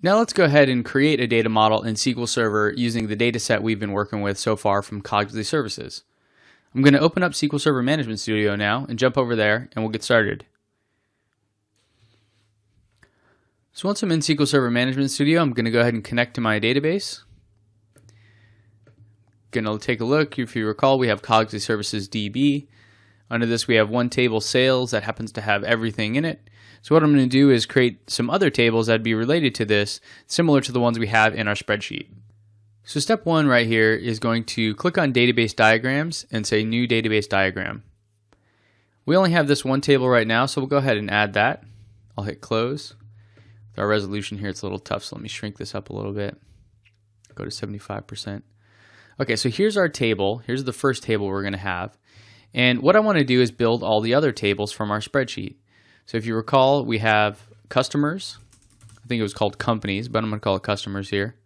Now let's go ahead and create a data model in SQL Server using the data set we've been working with so far from Cognitive Services. I'm going to open up SQL Server Management Studio now and jump over there and we'll get started. So once I'm in SQL Server Management Studio, I'm going to go ahead and connect to my database. Going to take a look. If you recall, we have Cognitive Services DB. Under this, we have one table, sales, that happens to have everything in it. So what I'm going to do is create some other tables that'd be related to this, similar to the ones we have in our spreadsheet. So step one right here is going to click on Database Diagrams and say New Database Diagram. We only have this one table right now, so we'll go ahead and add that. I'll hit Close. With our resolution here, it's a little tough, so let me shrink this up a little bit. Go to 75%. Okay, so here's our table. Here's the first table we're going to have. And what I want to do is build all the other tables from our spreadsheet. So if you recall, we have customers. I think it was called companies, but I'm going to call it customers here.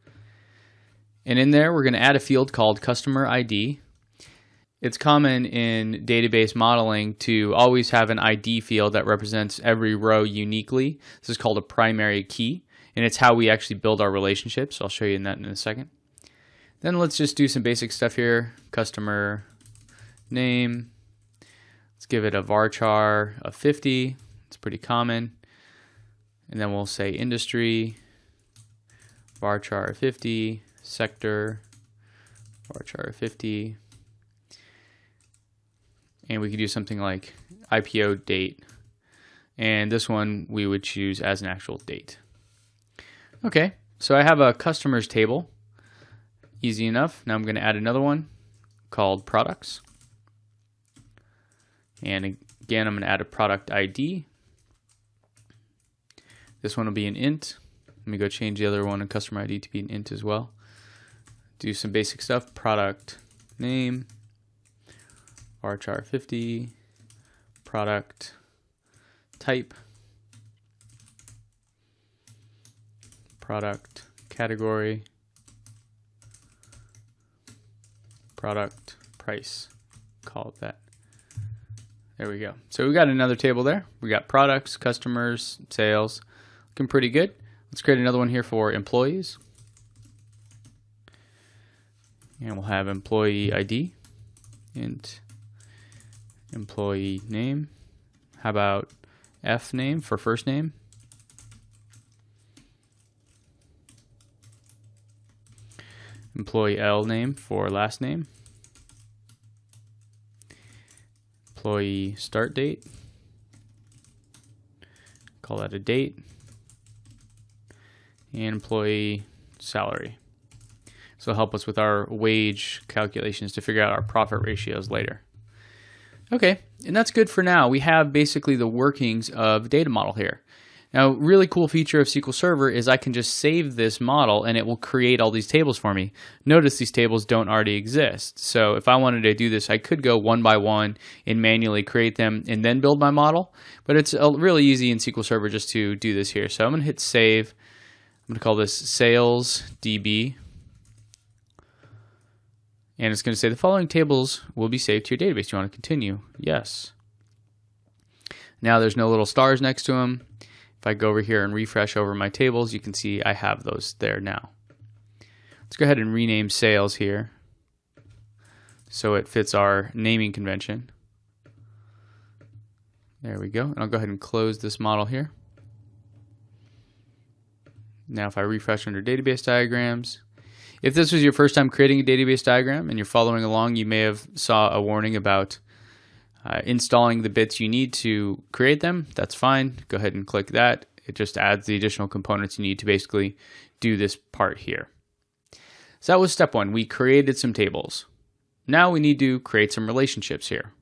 And in there, we're going to add a field called customer ID. It's common in database modeling to always have an ID field that represents every row uniquely. This is called a primary key, and it's how we actually build our relationships. I'll show you that in a second. Then let's just do some basic stuff here. Customer name. Let's give it a varchar of 50. It's pretty common. And then we'll say industry, varchar 50, sector, varchar 50. And we could do something like IPO date. And this one we would choose as an actual date. Okay, so I have a customers table. Easy enough. Now I'm going to add another one called products. And again, I'm going to add a product ID. This one will be an int. Let me go change the other one, a customer ID, to be an int as well. Do some basic stuff. Product name, varchar 50, product type, product category, product price. Call it that. There we go. So we got another table there. We got products, customers, sales. Looking pretty good. Let's create another one here for employees. And we'll have employee ID and employee name. How about F name for first name? Employee L name for last name. Employee start date. Call that a date. And employee salary. So it'll help us with our wage calculations to figure out our profit ratios later. Okay, and that's good for now. We have basically the workings of a data model here. Now, really cool feature of SQL Server is I can just save this model and it will create all these tables for me. Notice these tables don't already exist. So if I wanted to do this, I could go one by one and manually create them and then build my model. But it's really easy in SQL Server just to do this here. So I'm going to hit save. I'm going to call this sales DB. And it's going to say the following tables will be saved to your database. Do you want to continue? Yes. Now there's no little stars next to them. If I go over here and refresh over my tables, you can see I have those there now. Let's go ahead and rename sales here so it fits our naming convention. There we go. And I'll go ahead and close this model here. Now if I refresh under database diagrams, if this was your first time creating a database diagram and you're following along, you may have saw a warning about installing the bits you need to create them. That's fine. Go ahead and click that. It just adds the additional components you need to basically do this part here. So that was step one. We created some tables. Now we need to create some relationships here.